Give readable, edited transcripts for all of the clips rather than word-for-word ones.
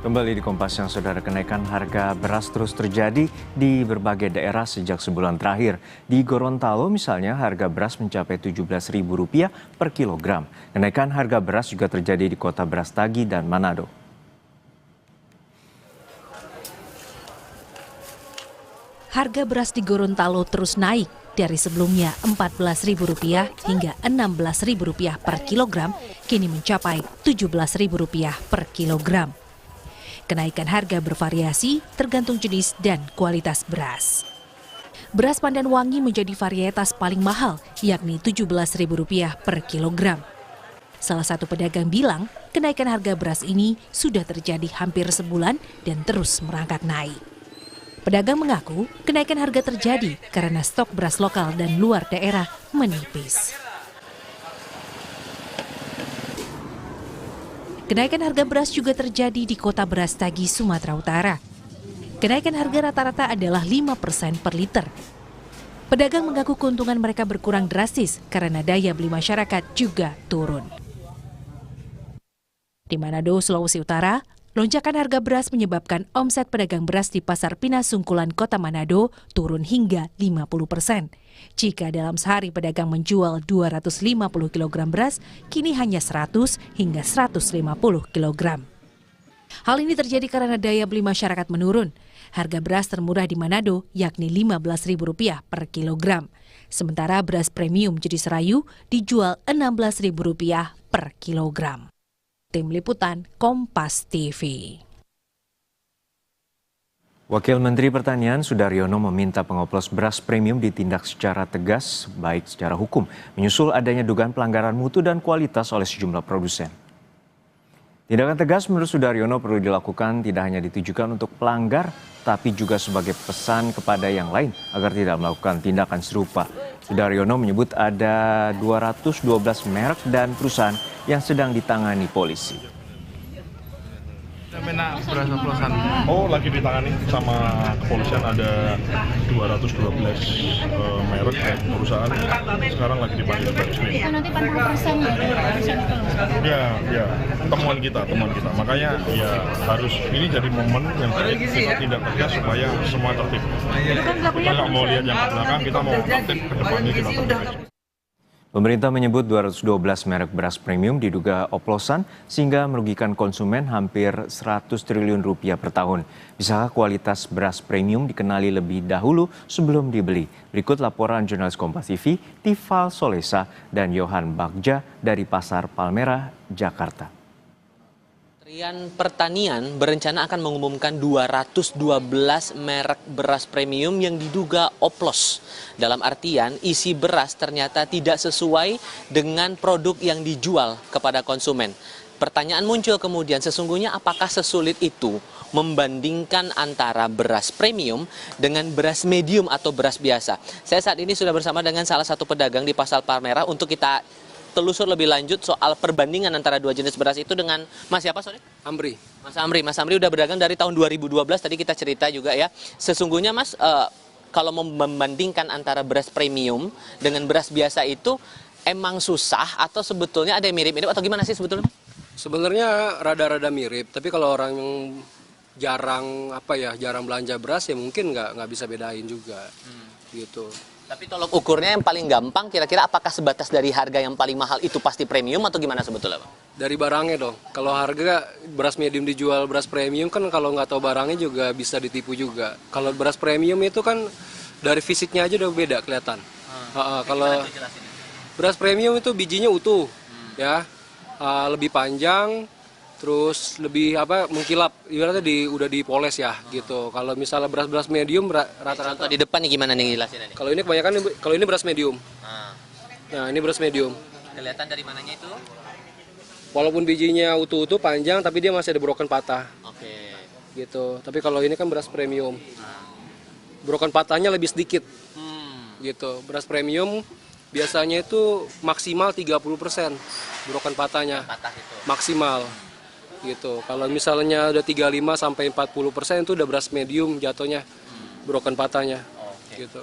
Kembali di Kompas yang saudara, kenaikan harga beras terus terjadi di berbagai daerah sejak sebulan terakhir. Di Gorontalo misalnya harga beras mencapai Rp17.000 per kilogram. Kenaikan harga beras juga terjadi di kota Brastagi dan Manado. Harga beras di Gorontalo terus naik dari sebelumnya Rp14.000 hingga Rp16.000 per kilogram, kini mencapai Rp17.000 per kilogram. Kenaikan harga bervariasi tergantung jenis dan kualitas beras. Beras Pandan Wangi menjadi varietas paling mahal, yakni Rp17.000 per kilogram. Salah satu pedagang bilang, kenaikan harga beras ini sudah terjadi hampir sebulan dan terus merangkak naik. Pedagang mengaku kenaikan harga terjadi karena stok beras lokal dan luar daerah menipis. Kenaikan harga beras juga terjadi di kota Brastagi, Sumatera Utara. Kenaikan harga rata-rata adalah 5% per liter. Pedagang mengaku keuntungan mereka berkurang drastis karena daya beli masyarakat juga turun. Di Manado, Sulawesi Utara, lonjakan harga beras menyebabkan omset pedagang beras di Pasar Pinasungkulan Kota Manado turun hingga 50%. Jika dalam sehari pedagang menjual 250 kg beras, kini hanya 100 hingga 150 kg. Hal ini terjadi karena daya beli masyarakat menurun. Harga beras termurah di Manado yakni Rp15.000 per kilogram. Sementara beras premium jenis Serayu dijual Rp16.000 per kilogram. Tim Liputan Kompas TV. Wakil Menteri Pertanian Sudaryono meminta pengoplos beras premium ditindak secara tegas, baik secara hukum, menyusul adanya dugaan pelanggaran mutu dan kualitas oleh sejumlah produsen. Tindakan tegas menurut Sudaryono perlu dilakukan tidak hanya ditujukan untuk pelanggar, tapi juga sebagai pesan kepada yang lain agar tidak melakukan tindakan serupa. Sudaryono menyebut ada 212 merek dan perusahaan yang sedang ditangani polisi. Fenomena beras oplosan. Oh, lagi ditangani sama kepolisian, ada 212 merek dan perusahaan sekarang lagi dipanggil Baris Krim. Itu nanti 40% Ya, temuan kita. Makanya ya harus ini jadi momen yang baik kita tindak tegas supaya semua tertib. Kita nggak mau lihat yang ke belakang, kita mau tertib ke depannya kita tegas. Pemerintah menyebut 212 merek beras premium diduga oplosan sehingga merugikan konsumen hampir Rp100 triliun per tahun. Bisakah kualitas beras premium dikenali lebih dahulu sebelum dibeli? Berikut laporan jurnalis Kompas TV, Tifal Solesa dan Yohan Bagja dari Pasar Palmerah, Jakarta. Kementerian Pertanian berencana akan mengumumkan 212 merek beras premium yang diduga oplos. Dalam artian isi beras ternyata tidak sesuai dengan produk yang dijual kepada konsumen. Pertanyaan muncul kemudian, sesungguhnya apakah sesulit itu membandingkan antara beras premium dengan beras medium atau beras biasa? Saya saat ini sudah bersama dengan salah satu pedagang di Pasar Palmerah untuk kita telusur lebih lanjut soal perbandingan antara dua jenis beras itu dengan Mas siapa sorry? Amri. Mas Amri udah berdagang dari tahun 2012, tadi kita cerita juga ya. Sesungguhnya Mas, kalau membandingkan antara beras premium dengan beras biasa itu emang susah atau sebetulnya ada yang mirip-mirip atau gimana sih sebetulnya? Sebenarnya rada-rada mirip, tapi kalau orang yang jarang belanja beras ya mungkin nggak bisa bedain juga, gitu. Tapi tolok ukurnya yang paling gampang, kira-kira apakah sebatas dari harga yang paling mahal itu pasti premium atau gimana sebetulnya, Pak? Dari barangnya dong. Kalau harga beras medium dijual beras premium kan kalau nggak tahu barangnya juga bisa ditipu juga. Kalau beras premium itu kan dari fisiknya aja udah beda kelihatan. Kalau beras premium itu bijinya utuh, ya, lebih panjang. Terus lebih mengkilap, ibaratnya udah dipoles ya gitu. Kalau misalnya beras medium rata-rata di depan nih gimana nih jelasin ini? Kalau ini kebanyakan ini beras medium. Nah, ini beras medium. Kelihatan dari mananya itu? Walaupun bijinya utuh-utuh panjang tapi dia masih ada broken patah. Oke. Gitu. Tapi kalau ini kan beras premium. Broken patahnya lebih sedikit. Gitu. Beras premium biasanya itu maksimal 30% broken patahnya. Maksimal. Gitu. Kalau misalnya udah 35 sampai 40% itu udah beras medium jatuhnya, broken patahnya. Oke. gitu.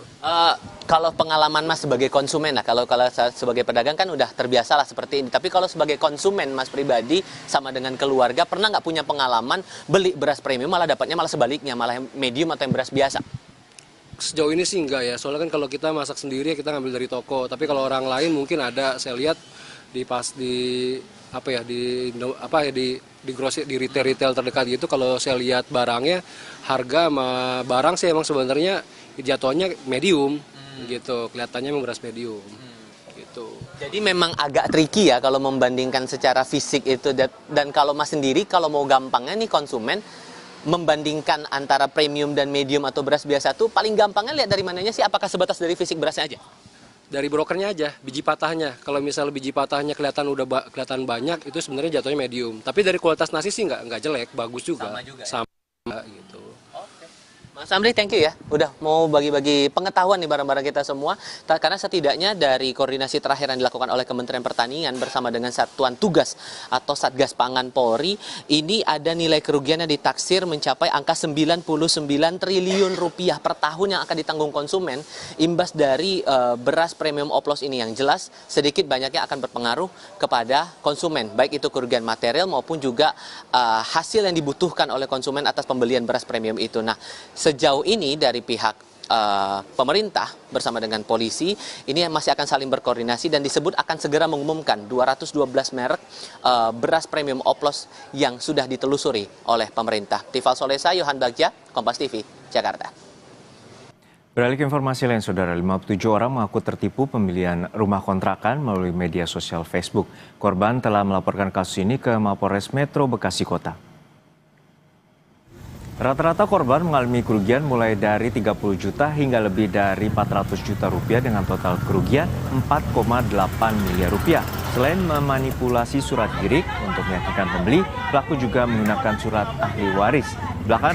Kalau pengalaman Mas sebagai konsumen lah, kalau sebagai pedagang kan udah terbiasa lah seperti ini. Tapi kalau sebagai konsumen Mas pribadi sama dengan keluarga, pernah nggak punya pengalaman beli beras premium malah dapatnya malah sebaliknya, malah yang medium atau yang beras biasa? Sejauh ini sih enggak ya, soalnya kan kalau kita masak sendiri kita ngambil dari toko. Tapi kalau orang lain mungkin ada, saya lihat di retail terdekat gitu, kalau saya lihat barangnya, harga sama barang sih emang sebenarnya jatuhnya medium gitu, kelihatannya memang beras medium gitu. Jadi memang agak tricky ya kalau membandingkan secara fisik itu, dan kalau Mas sendiri kalau mau gampangnya nih konsumen membandingkan antara premium dan medium atau beras biasa tuh paling gampangnya lihat dari mananya sih? Apakah sebatas dari fisik berasnya aja? Dari brokernya aja, biji patahnya. Kalau misalnya biji patahnya kelihatan kelihatan banyak, itu sebenarnya jatuhnya medium. Tapi dari kualitas nasi sih nggak jelek, bagus juga. Sama gitu. Mas Amri, thank you ya. Udah mau bagi-bagi pengetahuan nih barang-barang kita semua. Karena setidaknya dari koordinasi terakhir yang dilakukan oleh Kementerian Pertanian bersama dengan Satuan Tugas atau Satgas Pangan Polri, ini ada nilai kerugian yang ditaksir mencapai angka 99 triliun rupiah per tahun yang akan ditanggung konsumen imbas dari beras premium oplos ini, yang jelas sedikit banyaknya akan berpengaruh kepada konsumen, baik itu kerugian material maupun juga hasil yang dibutuhkan oleh konsumen atas pembelian beras premium itu. Nah, sejauh ini dari pihak pemerintah bersama dengan polisi ini masih akan saling berkoordinasi dan disebut akan segera mengumumkan 212 merek beras premium oplos yang sudah ditelusuri oleh pemerintah. Tifal Solesa, Yohan Bagja, Kompas TV, Jakarta. Beralih ke informasi lain, Saudara, 57 orang mengaku tertipu pembelian rumah kontrakan melalui media sosial Facebook. Korban telah melaporkan kasus ini ke Mapolres Metro Bekasi Kota. Rata-rata korban mengalami kerugian mulai dari 30 juta hingga lebih dari 400 juta rupiah dengan total kerugian 4,8 miliar rupiah. Selain memanipulasi surat girik untuk meyakinkan pembeli, pelaku juga menggunakan surat ahli waris. Belakangan